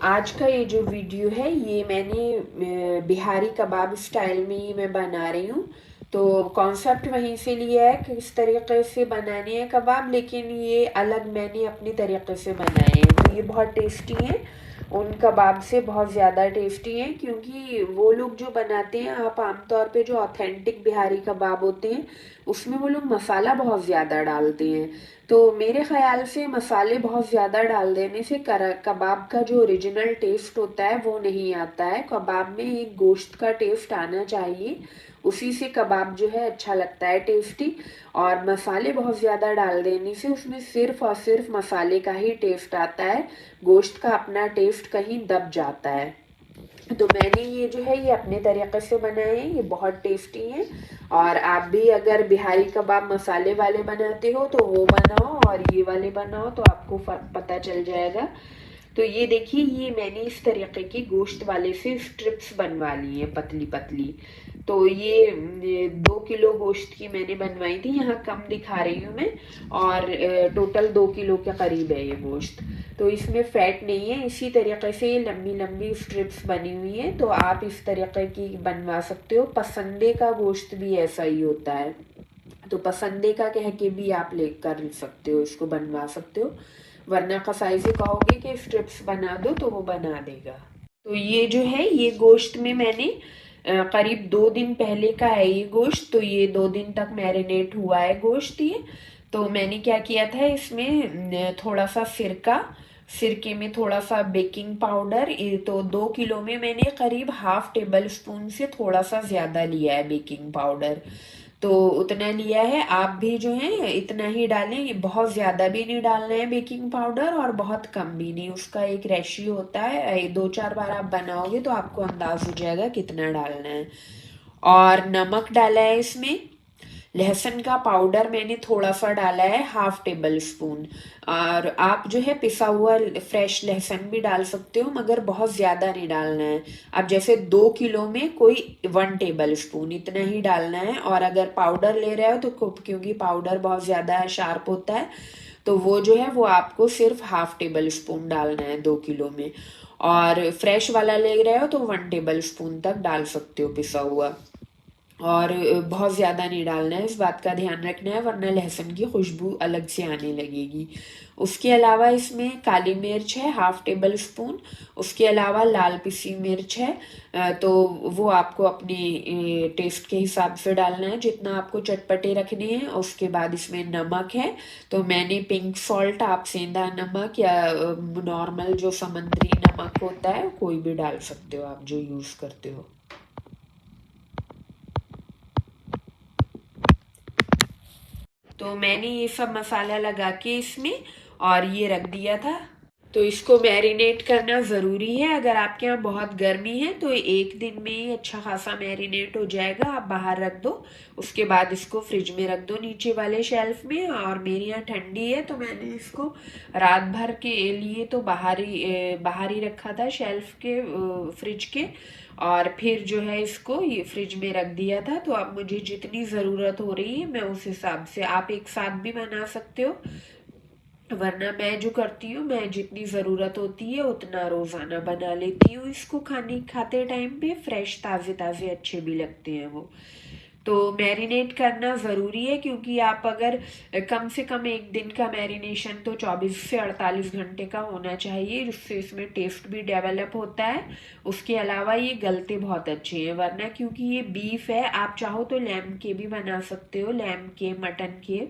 आज का ये जो वीडियो है ये मैंने बिहारी कबाब स्टाइल में ही मैं बना रही हूँ। तो कॉन्सेप्ट वहीं से लिया है कि किस तरीके से बनाने हैं कबाब, लेकिन ये अलग मैंने अपने तरीके से बनाए हैं। तो ये बहुत टेस्टी हैं, उन कबाब से बहुत ज़्यादा टेस्टी हैं, क्योंकि वो लोग जो बनाते हैं, आप आमतौर पे जो ऑथेंटिक बिहारी कबाब होते हैं उसमें वो लोग मसाला बहुत ज़्यादा डालते हैं। तो मेरे ख्याल से मसाले बहुत ज़्यादा डाल देने से कबाब का जो ओरिजिनल टेस्ट होता है वो नहीं आता है। कबाब में एक गोश्त का टेस्ट आना चाहिए, उसी से कबाब जो है अच्छा लगता है, टेस्टी। और मसाले बहुत ज़्यादा डाल देने से उसमें सिर्फ और सिर्फ मसाले का ही टेस्ट आता है, गोश्त का अपना टेस्ट कहीं दब जाता है। तो मैंने ये जो है ये अपने तरीके से बनाए हैं, ये बहुत टेस्टी हैं। और आप भी अगर बिहारी कबाब मसाले वाले बनाते हो तो वो बनाओ, और ये वाले बनाओ तो आपको फ़र्क पता चल जाएगा। तो ये देखिए, ये मैंने इस तरीके की गोश्त वाले से स्ट्रिप्स बनवा ली हैं, पतली पतली। तो ये 2 किलो गोश्त की मैंने बनवाई थी, यहाँ कम दिखा रही हूँ मैं। और टोटल 2 किलो के करीब है ये गोश्त। तो इसमें फैट नहीं है, इसी तरीके से ये लंबी लंबी स्ट्रिप्स बनी हुई हैं। तो आप इस तरीके की बनवा सकते हो। पसंदे का गोश्त भी ऐसा ही होता है, तो पसंदे का कह के भी आप ले कर सकते हो, इसको बनवा सकते हो। वरना कसाई से कहोगे कि स्ट्रिप्स बना दो तो वो बना देगा। तो ये जो है ये गोश्त में मैंने करीब 2 दिन पहले का है ये गोश्त। तो ये 2 दिन तक मैरिनेट हुआ है गोश्त ये। तो मैंने क्या किया था, इसमें थोड़ा सा सिरके में थोड़ा सा बेकिंग पाउडर। ये तो 2 किलो में मैंने करीब हाफ टेबल स्पून से थोड़ा सा ज़्यादा लिया है बेकिंग पाउडर। तो उतना लिया है, आप भी जो है इतना ही डालें, बहुत ज़्यादा भी नहीं डालना है बेकिंग पाउडर और बहुत कम भी नहीं। उसका एक रेशियो होता है, 2-4 बार आप बनाओगे तो आपको अंदाज हो जाएगा कितना डालना है। और नमक डाला है इसमें। लहसुन का पाउडर मैंने थोड़ा सा डाला है, हाफ टेबल स्पून। और आप जो है पिसा हुआ फ्रेश लहसुन भी डाल सकते हो, मगर बहुत ज़्यादा नहीं डालना है। अब जैसे 2 किलो में कोई 1 टेबल स्पून इतना ही डालना है। और अगर पाउडर ले रहे हो तो क्योंकि पाउडर बहुत ज़्यादा शार्प होता है, तो वो जो है वो आपको सिर्फ हाफ टेबल स्पून डालना है 2 किलो में। और फ्रेश वाला ले रहे हो तो 1 टेबल स्पून तक डाल सकते हो पिसा हुआ। और बहुत ज़्यादा नहीं डालना है, इस बात का ध्यान रखना है, वरना लहसुन की खुशबू अलग से आने लगेगी। उसके अलावा इसमें काली मिर्च है हाफ टेबल स्पून। उसके अलावा लाल पिसी मिर्च है। तो वो आपको अपने टेस्ट के हिसाब से डालना है, जितना आपको चटपटे रखने हैं। उसके बाद इसमें नमक है, तो मैंने पिंक सॉल्ट, आप सेंधा नमक या नॉर्मल जो समुद्री नमक होता है कोई भी डाल सकते हो, आप जो यूज़ करते हो। तो मैंने ये सब मसाला लगा के इसमें और ये रख दिया था। तो इसको मैरिनेट करना ज़रूरी है। अगर आपके यहाँ बहुत गर्मी है तो 1 दिन में ही अच्छा खासा मैरिनेट हो जाएगा, आप बाहर रख दो। उसके बाद इसको फ्रिज में रख दो नीचे वाले शेल्फ में। और मेरे यहाँ ठंडी है तो मैंने इसको रात भर के लिए तो बाहर ही रखा था, शेल्फ के, फ्रिज के। और फिर जो है इसको ये फ्रिज में रख दिया था। तो अब मुझे जितनी ज़रूरत हो रही है मैं उस हिसाब से, आप एक साथ भी बना सकते हो। वरना मैं जो करती हूँ, मैं जितनी ज़रूरत होती है उतना रोज़ाना बना लेती हूँ। इसको खाते टाइम पे फ्रेश ताज़े ताज़े अच्छे भी लगते हैं वो। तो मैरिनेट करना ज़रूरी है, क्योंकि आप अगर कम से कम 1 दिन का मैरिनेशन तो 24 से 48 घंटे का होना चाहिए, जिससे इसमें टेस्ट भी डेवलप होता है। उसके अलावा ये गलते बहुत अच्छे हैं, वरना क्योंकि ये बीफ है, आप चाहो तो लैम के भी बना सकते हो, लैम के, मटन के।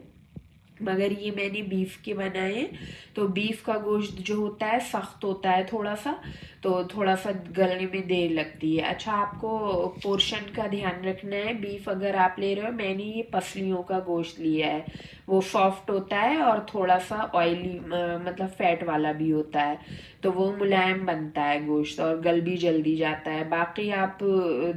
मगर ये मैंने बीफ के बनाए हैं। तो बीफ का गोश्त जो होता है सख्त होता है थोड़ा सा, तो थोड़ा सा गलने में देर लगती है। अच्छा, आपको पोर्शन का ध्यान रखना है। बीफ अगर आप ले रहे हो, मैंने ये पसलियों का गोश्त लिया है, वो सॉफ्ट होता है और थोड़ा सा ऑयली, मतलब फैट वाला भी होता है। तो वो मुलायम बनता है गोश्त और गल भी जल्दी जाता है। बाकी आप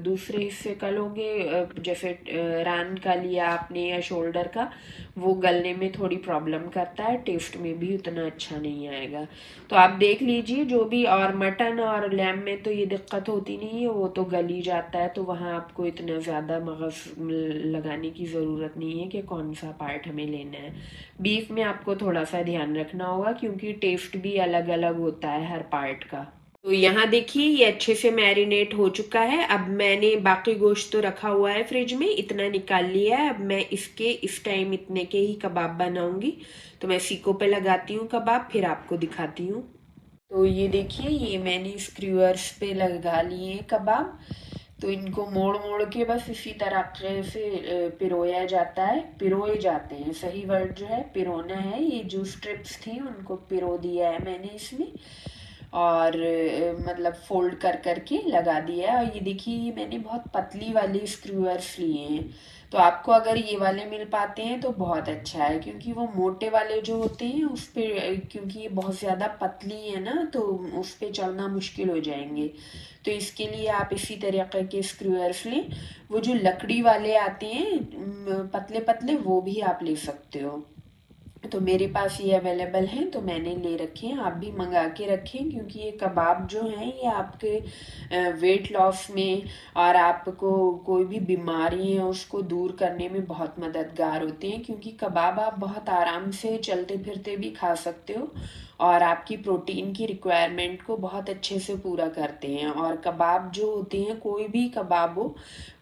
दूसरे हिस्से का लोगे, जैसे रान का लिया आपने या शोल्डर का, वो गलने में थोड़ी प्रॉब्लम करता है, टेस्ट में भी उतना अच्छा नहीं आएगा। तो आप देख लीजिए जो भी। और मटन और लैम में तो ये दिक्कत होती नहीं है, वो तो गल ही जाता है, तो वहाँ आपको इतना ज़्यादा मगज़ लगाने की ज़रूरत नहीं है कि कौन सा पार्ट हमें लेना है। बीफ में आपको थोड़ा सा ध्यान रखना होगा, क्योंकि टेस्ट भी अलग अलग होता है हर पार्ट का। तो यहाँ देखिए ये अच्छे से मैरिनेट हो चुका है। अब मैंने बाकी गोश्त तो रखा हुआ है फ्रिज में, इतना निकाल लिया है। अब मैं इसके इस टाइम इतने के ही कबाब बनाऊंगी। तो मैं सीकों पे लगाती हूँ कबाब, फिर आपको दिखाती हूँ। तो ये देखिए ये मैंने स्क्रूअर्स पे लगा लिए हैं कबाब। तो इनको मोड़ मोड़ के बस इसी तरह से पिरोया जाता है, पिरोए जाते हैं। सही वर्ड जो है पिरोना है। ये जो स्ट्रिप्स थी उनको पिरो दिया है मैंने इसमें, और मतलब फोल्ड कर करके लगा दिया है। और ये देखिए मैंने बहुत पतली वाली स्क्रूअर्स लिए हैं। तो आपको अगर ये वाले मिल पाते हैं तो बहुत अच्छा है, क्योंकि वो मोटे वाले जो होते हैं उस पे, क्योंकि ये बहुत ज़्यादा पतली है ना, तो उस पे चढ़ना मुश्किल हो जाएंगे। तो इसके लिए आप इसी तरीके के स्क्रूअर्स लें। वो जो लकड़ी वाले आते हैं पतले पतले, वो भी आप ले सकते हो। तो मेरे पास ये अवेलेबल हैं तो मैंने ले रखे हैं। आप भी मंगा के रखें, क्योंकि ये कबाब जो हैं ये आपके वेट लॉस में और आपको कोई भी बीमारी है उसको दूर करने में बहुत मददगार होते हैं। क्योंकि कबाब आप बहुत आराम से चलते फिरते भी खा सकते हो, और आपकी प्रोटीन की रिक्वायरमेंट को बहुत अच्छे से पूरा करते हैं। और कबाब जो होते हैं, कोई भी कबाब हो,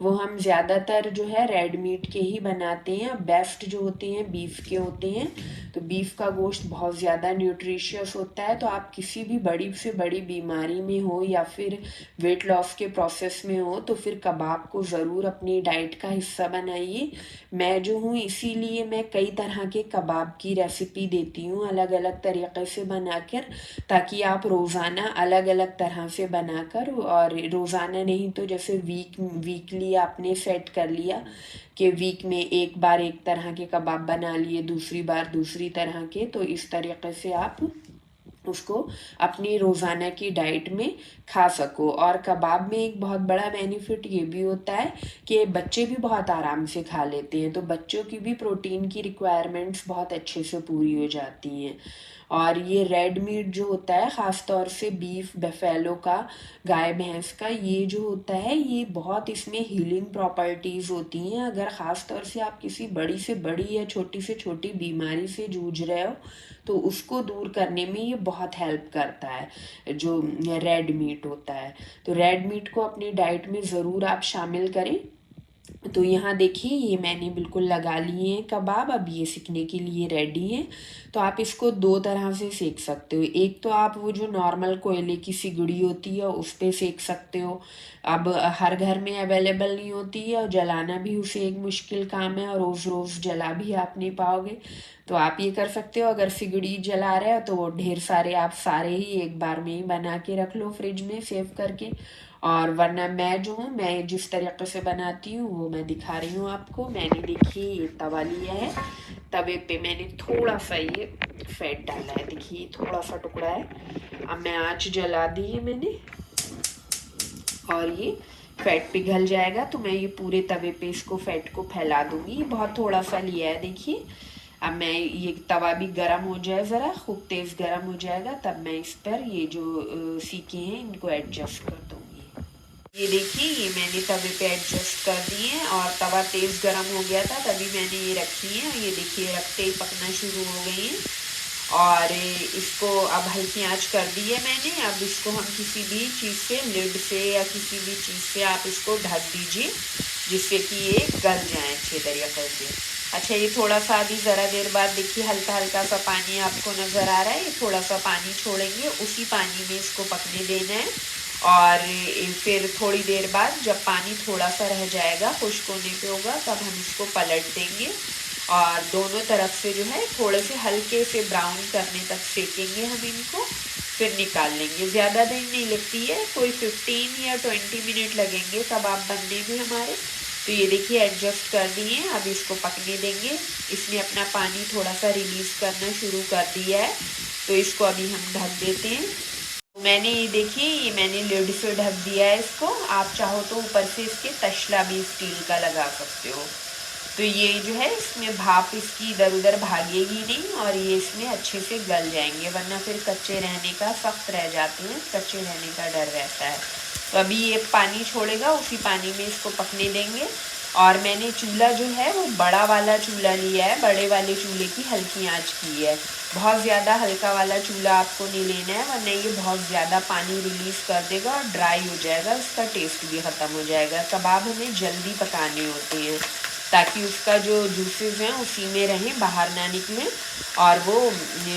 वो हम ज़्यादातर जो है रेड मीट के ही बनाते हैं। बेस्ट जो होते हैं बीफ के होते हैं। तो बीफ का गोश्त बहुत ज़्यादा न्यूट्रिशियस होता है। तो आप किसी भी बड़ी से बड़ी बीमारी में हो या फिर वेट लॉस के प्रोसेस में हो, तो फिर कबाब को ज़रूर अपनी डाइट का हिस्सा बनाइए। मैं जो हूँ इसीलिए मैं कई तरह के कबाब की रेसिपी देती हूँ अलग अलग तरीक़े से बनाकर, ताकि आप रोज़ाना अलग अलग तरह से बनाकर, और रोज़ाना नहीं तो जैसे वीकली आपने सेट कर लिया कि वीक में एक बार एक तरह के कबाब बना लिए, दूसरी बार दूसरी तरह के। तो इस तरीके से आप उसको अपनी रोज़ाना की डाइट में खा सको। और कबाब में एक बहुत बड़ा बेनिफिट ये भी होता है कि बच्चे भी बहुत आराम से खा लेते हैं। तो बच्चों की भी प्रोटीन की रिक्वायरमेंट्स बहुत अच्छे से पूरी हो जाती हैं। और ये रेड मीट जो होता है, ख़ास तौर से बीफ बफेलो का, गाय भैंस का, ये जो होता है ये बहुत इसमें हीलिंग प्रॉपर्टीज़ होती हैं। अगर ख़ास तौर से आप किसी बड़ी से बड़ी या छोटी से छोटी बीमारी से जूझ रहे हो, तो उसको दूर करने में ये बहुत हेल्प करता है जो रेड मीट होता है। तो रेड मीट को अपनी डाइट में ज़रूर आप शामिल करें। तो यहाँ देखिए ये मैंने बिल्कुल लगा लिए हैं कबाब। अब ये सिकने के लिए रेडी हैं। तो आप इसको दो तरह से सेक सकते हो। एक तो आप वो जो नॉर्मल कोयले की सिगड़ी होती है उस पे सेक सकते हो। अब हर घर में अवेलेबल नहीं होती है, और जलाना भी उसे एक मुश्किल काम है, और रोज़ रोज़ जला भी आप नहीं पाओगे। तो आप ये कर सकते हो, अगर सिगड़ी जला रहे हो तो वो ढेर सारे आप सारे ही एक बार में ही बना के रख लो फ्रिज में सेव करके। और वरना मैं जो हूँ, मैं जिस तरीके से बनाती हूँ वो मैं दिखा रही हूँ आपको। मैंने देखिए ये तवा लिया है, तवे पे मैंने थोड़ा सा ये फैट डाला है। देखिए थोड़ा सा टुकड़ा है। अब मैं आँच जला दी है मैंने, और ये फैट पिघल जाएगा तो मैं ये पूरे तवे पे इसको फैट को फैला दूंगी। बहुत थोड़ा सा लिया है देखिए। अब मैं ये तवा भी गर्म हो जाए, ज़रा खूब तेज़ गर्म हो जाएगा, तब मैं इस पर ये जो सीखे हैं इनको एडजस्ट कर दूँगी। ये देखिए ये मैंने तवे पे एडजस्ट कर दिए हैं, और तवा तेज़ गर्म हो गया था तभी मैंने ये रखी है। ये देखिए रखते ही पकना शुरू हो गई हैं, और इसको अब हल्की आंच कर दी है मैंने। अब इसको हम किसी भी चीज़ से, लिड से या किसी भी चीज़ से आप इसको ढक दीजिए, जिससे कि ये गल जाए अच्छे तरीके से। अच्छा ये थोड़ा सा अभी ज़रा देर बाद देखिए हल्का हल्का सा पानी आपको नज़र आ रहा है। ये थोड़ा सा पानी छोड़ेंगे, उसी पानी में इसको पकने देना है। और फिर थोड़ी देर बाद जब पानी थोड़ा सा रह जाएगा, खुश्क होने पे होगा, तब हम इसको पलट देंगे, और दोनों तरफ से जो है थोड़े से हल्के से ब्राउन करने तक सेकेंगे हम इनको, फिर निकाल लेंगे। ज़्यादा देर नहीं लगती है, कोई 15 या 20 मिनट लगेंगे कबाब बनने में हमारे। तो ये देखिए एडजस्ट कर दिए। अब इसको पकने देंगे। इसने अपना पानी थोड़ा सा रिलीज़ करना शुरू कर दिया है, तो इसको अभी हम ढक देते हैं। मैंने ये देखिए ये मैंने लिड से ढक दिया है इसको। आप चाहो तो ऊपर से इसके तसला भी स्टील का लगा सकते हो। तो ये जो है इसमें भाप इसकी इधर उधर भागेगी नहीं, और ये इसमें अच्छे से गल जाएंगे, वरना फिर कच्चे रहने का, सख्त रह जाते हैं, कच्चे रहने का डर रहता है। तो अभी ये पानी छोड़ेगा, उसी पानी में इसको पकने देंगे। और मैंने चूल्हा जो है वो बड़ा वाला चूल्हा लिया है, बड़े वाले चूल्हे की हल्की आंच की है। बहुत ज़्यादा हल्का वाला चूल्हा आपको नहीं लेना है, वरना ये बहुत ज़्यादा पानी रिलीज़ कर देगा और ड्राई हो जाएगा, उसका टेस्ट भी ख़त्म हो जाएगा। कबाब हमें जल्दी पकाने होते हैं ताकि उसका जो जूसेस हैं उसी में रहें, बाहर ना निकलें, और वो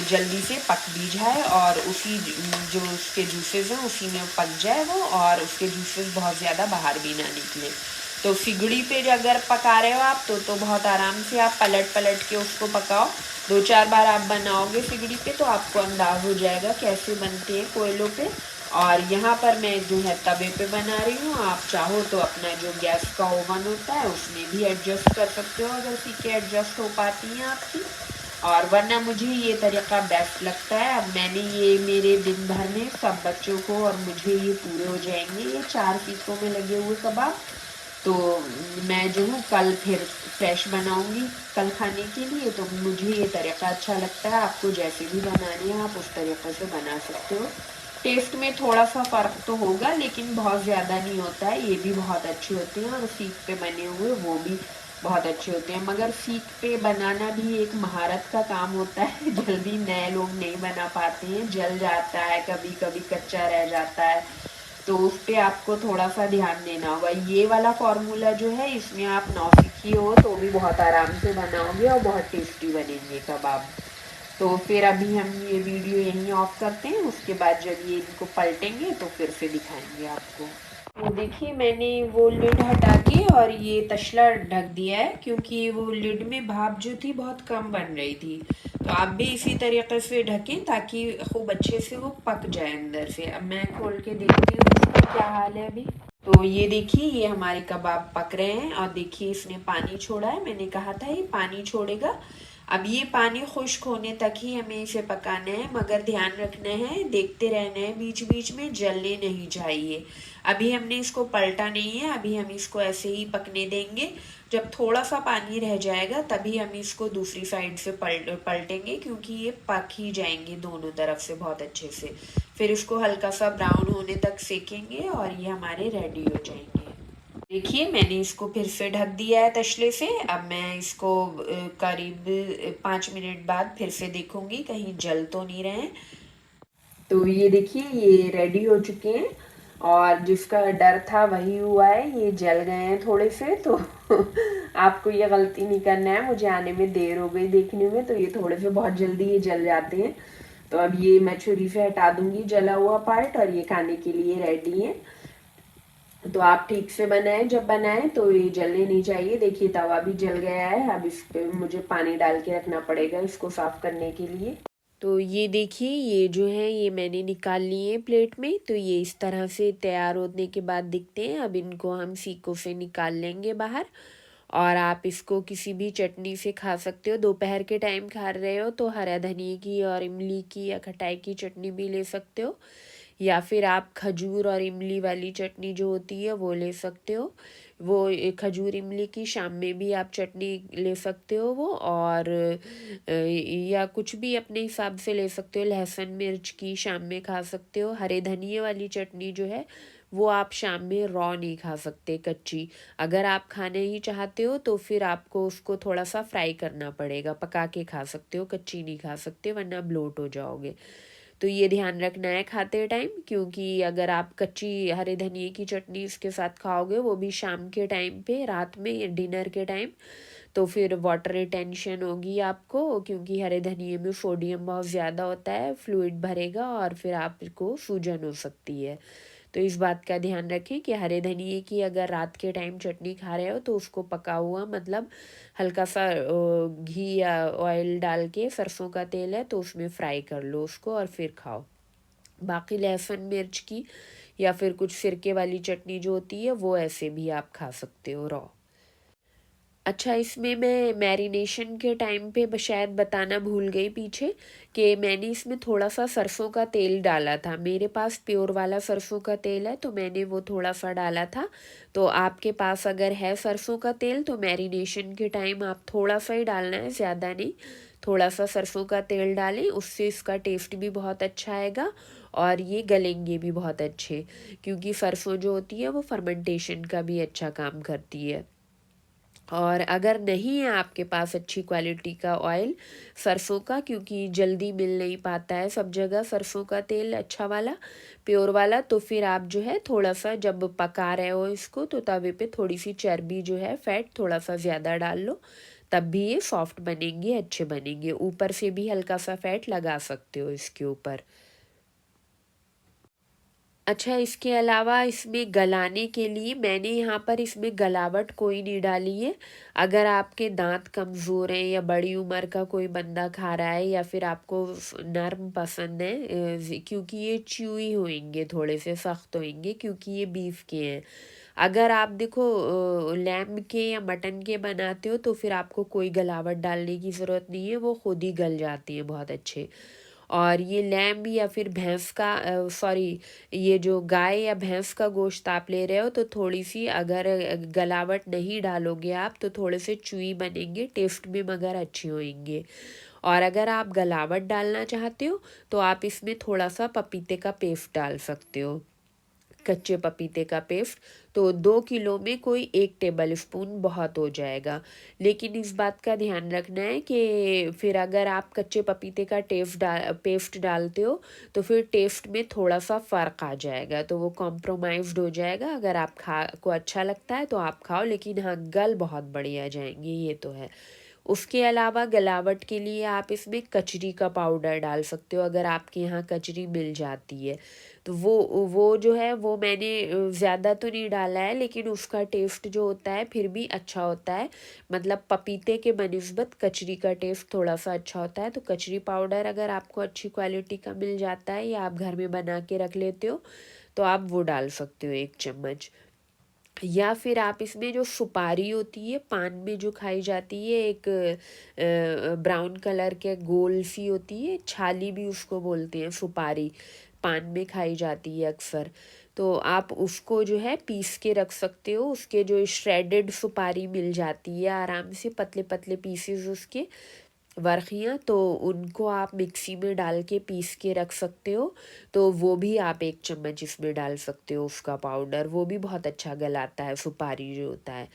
जल्दी से पक भी जाए और उसी जो उसके जूसेस हैं उसी में पक जाए वो, और उसके जूसेस बहुत ज़्यादा बाहर भी ना निकले। तो सिगड़ी पे अगर पका रहे हो आप तो बहुत आराम से आप पलट पलट के उसको पकाओ। 2-4 बार आप बनाओगे सिगड़ी पे तो आपको अंदाज़ हो जाएगा कैसे बनते हैं कोयलों पे। और यहाँ पर मैं जो है तवे पे बना रही हूँ, आप चाहो तो अपना जो गैस का ओवन होता है उसमें भी एडजस्ट कर सकते हो अगर सीखें एडजस्ट हो पाती हैं आपकी, और वरना मुझे ये तरीका बेस्ट लगता है। अब मैंने ये मेरे दिन भर में सब बच्चों को और मुझे ये पूरे हो जाएंगे, ये 4 सीखों में लगे हुए कबाब। तो मैं जो हूँ कल फिर फ्रेश बनाऊंगी कल खाने के लिए। तो मुझे ये तरीका अच्छा लगता है, आपको जैसे भी बनानी है आप उस तरीक़े से बना सकते हो। टेस्ट में थोड़ा सा फ़र्क तो होगा लेकिन बहुत ज़्यादा नहीं होता है, ये भी बहुत अच्छे होते हैं और सीख पे बने हुए वो भी बहुत अच्छे होते हैं। मगर सीख पे बनाना भी एक महारत का काम होता है, जल्दी नए लोग नहीं बना पाते हैं, जल जाता है, कभी कभी कच्चा रह जाता है, तो उस पर आपको थोड़ा सा ध्यान देना होगा। ये वाला फार्मूला जो है इसमें आप नौसिखी हो तो भी बहुत आराम से बनाओगे और बहुत टेस्टी बनेंगे कबाब। तो फिर अभी हम ये वीडियो यहीं ऑफ करते हैं, उसके बाद जब ये इनको पलटेंगे तो फिर से दिखाएंगे आपको। तो देखिए मैंने वो लिड हटा के और ये तसला ढक दिया है, क्योंकि वो लिड में भाप जो थी बहुत कम बन रही थी। तो आप भी इसी तरीके से ढकें ताकि खूब अच्छे से वो पक जाए अंदर से। अब मैं खोल के देखती हूँ इसका क्या हाल है अभी। तो ये देखिए ये हमारे कबाब पक रहे हैं और देखिए इसने पानी छोड़ा है, मैंने कहा था ये पानी छोड़ेगा। अब ये पानी खुश्क होने तक ही हमें इसे पकाना है, मगर ध्यान रखना है, देखते रहना है, बीच बीच में जलने नहीं चाहिए। अभी हमने इसको पलटा नहीं है, अभी हम इसको ऐसे ही पकने देंगे। जब थोड़ा सा पानी रह जाएगा तभी हम इसको दूसरी साइड से पलटेंगे, क्योंकि ये पक ही जाएंगे दोनों तरफ से बहुत अच्छे से। फिर इसको हल्का सा ब्राउन होने तक सेकेंगे और ये हमारे रेडी हो जाएंगे। देखिए मैंने इसको फिर से ढक दिया है तसले से। अब मैं इसको करीब 5 मिनट बाद फिर से देखूंगी कहीं जल तो नहीं रहे। तो ये देखिए ये रेडी हो चुके हैं और जिसका डर था वही हुआ है, ये जल गए हैं थोड़े से। तो आपको ये गलती नहीं करना है, मुझे आने में देर हो गई देखने में, तो ये थोड़े से बहुत जल्दी ये जल जाते हैं। तो अब ये मैं छुरी से हटा दूंगी जला हुआ पार्ट और ये खाने के लिए रेडी है। तो आप ठीक से बनाएं, जब बनाएं तो ये जलने नहीं चाहिए। देखिए तवा भी जल गया है, अब इस पे मुझे पानी डाल के रखना पड़ेगा इसको साफ करने के लिए। तो ये देखिए ये जो है ये मैंने निकाल लिए प्लेट में, तो ये इस तरह से तैयार होने के बाद दिखते हैं। अब इनको हम सीखों से निकाल लेंगे बाहर, और आप इसको किसी भी चटनी से खा सकते हो। दोपहर के टाइम खा रहे हो तो हरा धनिया की और इमली की या खटाई की चटनी भी ले सकते हो, या फिर आप खजूर और इमली वाली चटनी जो होती है वो ले सकते हो। वो खजूर इमली की शाम में भी आप चटनी ले सकते हो वो, और या कुछ भी अपने हिसाब से ले सकते हो। लहसुन मिर्च की शाम में खा सकते हो। हरे धनिए वाली चटनी जो है वो आप शाम में रॉ नहीं खा सकते, कच्ची। अगर आप खाने ही चाहते हो तो फिर आपको उसको थोड़ा सा फ्राई करना पड़ेगा, पका के खा सकते हो, कच्ची नहीं खा सकते वरना ब्लोट हो जाओगे। तो ये ध्यान रखना है खाते टाइम, क्योंकि अगर आप कच्ची हरे धनिए की चटनी इसके साथ खाओगे वो भी शाम के टाइम पे, रात में डिनर के टाइम, तो फिर वाटर रिटेंशन होगी आपको, क्योंकि हरे धनिए में सोडियम बहुत ज़्यादा होता है, फ्लूइड भरेगा और फिर आपको सूजन हो सकती है। तो इस बात का ध्यान रखें कि हरे धनिए की अगर रात के टाइम चटनी खा रहे हो तो उसको पका हुआ, मतलब हल्का सा घी या ऑयल डाल के, सरसों का तेल है तो उसमें फ्राई कर लो उसको और फिर खाओ। बाकी लहसुन मिर्च की या फिर कुछ सिरके वाली चटनी जो होती है वो ऐसे भी आप खा सकते हो रॉ। अच्छा, इसमें मैं मैरिनेशन के टाइम पे शायद बताना भूल गई पीछे, कि मैंने इसमें थोड़ा सा सरसों का तेल डाला था। मेरे पास प्योर वाला सरसों का तेल है तो मैंने वो थोड़ा सा डाला था। तो आपके पास अगर है सरसों का तेल तो मैरिनेशन के टाइम आप थोड़ा सा ही डालना है, ज़्यादा नहीं। थोड़ा सा सरसों का तेल डालें, उससे इसका टेस्ट भी बहुत अच्छा आएगा और ये गलेंगे भी बहुत अच्छे, क्योंकि सरसों जो होती है वो फर्मेंटेशन का भी अच्छा काम करती है। और अगर नहीं है आपके पास अच्छी क्वालिटी का ऑयल सरसों का, क्योंकि जल्दी मिल नहीं पाता है सब जगह सरसों का तेल अच्छा वाला प्योर वाला, तो फिर आप जो है थोड़ा सा जब पका रहे हो इसको तो तवे पे थोड़ी सी चर्बी जो है फैट थोड़ा सा ज़्यादा डाल लो, तब भी ये सॉफ्ट बनेंगे, अच्छे बनेंगे। ऊपर से भी हल्का सा फैट लगा सकते हो इसके ऊपर। अच्छा, इसके अलावा इसमें गलाने के लिए मैंने यहाँ पर इसमें गलावट कोई नहीं डाली है। अगर आपके दांत कमज़ोर हैं या बड़ी उम्र का कोई बंदा खा रहा है या फिर आपको नरम पसंद है, क्योंकि ये च्यूई होंगे, थोड़े से सख्त होंगे क्योंकि ये बीफ के हैं। अगर आप देखो लैम्ब के या मटन के बनाते हो तो फिर आपको कोई गलावट डालने की ज़रूरत नहीं है, वो खुद ही गल जाती है बहुत अच्छे। और ये लैम्ब या फिर भैंस का सॉरी, ये जो गाय या भैंस का गोश्त आप ले रहे हो तो थोड़ी सी अगर गलावट नहीं डालोगे आप तो थोड़े से चुई बनेंगे, टेस्ट में मगर अच्छे होंगे। और अगर आप गलावट डालना चाहते हो तो आप इसमें थोड़ा सा पपीते का पेस्ट डाल सकते हो, कच्चे पपीते का पेस्ट। तो 2 किलो में कोई 1 टेबल स्पून बहुत हो जाएगा। लेकिन इस बात का ध्यान रखना है कि फिर अगर आप कच्चे पपीते का पेस्ट डालते हो तो फिर टेस्ट में थोड़ा सा फ़र्क आ जाएगा, तो वो कॉम्प्रोमाइज्ड हो जाएगा। अगर आप खा को अच्छा लगता है तो आप खाओ, लेकिन हाँ गल बहुत बढ़िया जाएंगे, ये तो है। उसके अलावा गलावट के लिए आप इसमें कचरी का पाउडर डाल सकते हो, अगर आपके यहाँ कचरी मिल जाती है तो वो जो है वो मैंने ज़्यादा तो नहीं डाला है, लेकिन उसका टेस्ट जो होता है फिर भी अच्छा होता है। मतलब पपीते के बनिस्बत कचरी का टेस्ट थोड़ा सा अच्छा होता है। तो कचरी पाउडर अगर आपको अच्छी क्वालिटी का मिल जाता है या आप घर में बना के रख लेते हो तो आप वो डाल सकते हो 1 चम्मच। या फिर आप इसमें जो सुपारी होती है पान में जो खाई जाती है, एक ब्राउन कलर के गोल सी होती है, छाली भी उसको बोलते हैं, सुपारी पान में खाई जाती है अक्सर। तो आप उसको जो है पीस के रख सकते हो, उसके जो श्रेडेड सुपारी मिल जाती है आराम से, पतले पतले पीसेस उसके वर्खियाँ, तो उनको आप मिक्सी में डाल के पीस के रख सकते हो। तो वो भी आप 1 चम्मच इसमें डाल सकते हो, उसका पाउडर, वो भी बहुत अच्छा गलाता है सुपारी जो होता है।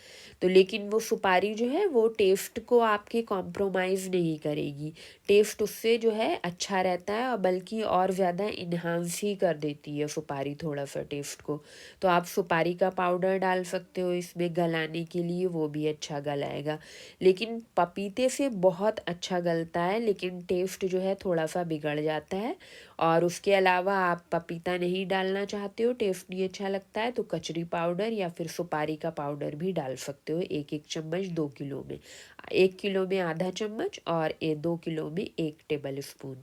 तो लेकिन वो सुपारी जो है वो टेस्ट को आपके कॉम्प्रोमाइज़ नहीं करेगी, टेस्ट उससे जो है अच्छा रहता है और बल्कि और ज़्यादा इन्हांस ही कर देती है सुपारी थोड़ा सा टेस्ट को। तो आप सुपारी का पाउडर डाल सकते हो इसमें गलाने के लिए, वो भी अच्छा गलाएगा। लेकिन पपीते से बहुत अच्छा गलता है, लेकिन टेस्ट जो है थोड़ा सा बिगड़ जाता है। और उसके अलावा आप पपीता नहीं डालना चाहते हो, टेस्ट नहीं अच्छा लगता है, तो कचरी पाउडर या फिर सुपारी का पाउडर भी डाल सकते हो 1-1 चम्मच 2 किलो में। 1 किलो में ½ चम्मच और 2 किलो में 1 टेबल स्पून।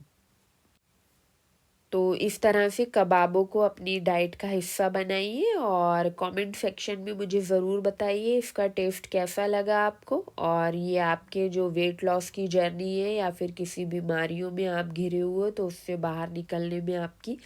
तो इस तरह से कबाबों को अपनी डाइट का हिस्सा बनाइए और कमेंट सेक्शन में मुझे ज़रूर बताइए इसका टेस्ट कैसा लगा आपको, और ये आपके जो वेट लॉस की जर्नी है या फिर किसी बीमारियों में आप घिरे हुए हो तो उससे बाहर निकलने में आपकी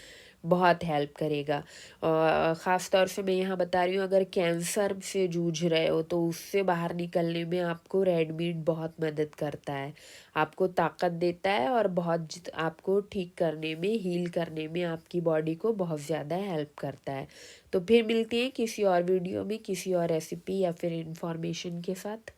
बहुत हेल्प करेगा। और ख़ास तौर से मैं यहाँ बता रही हूँ, अगर कैंसर से जूझ रहे हो तो उससे बाहर निकलने में आपको रेड मीट बहुत मदद करता है, आपको ताकत देता है और बहुत आपको ठीक करने में, हील करने में आपकी बॉडी को बहुत ज़्यादा हेल्प करता है। तो फिर मिलते हैं किसी और वीडियो में किसी और रेसिपी या फिर इंफॉर्मेशन के साथ।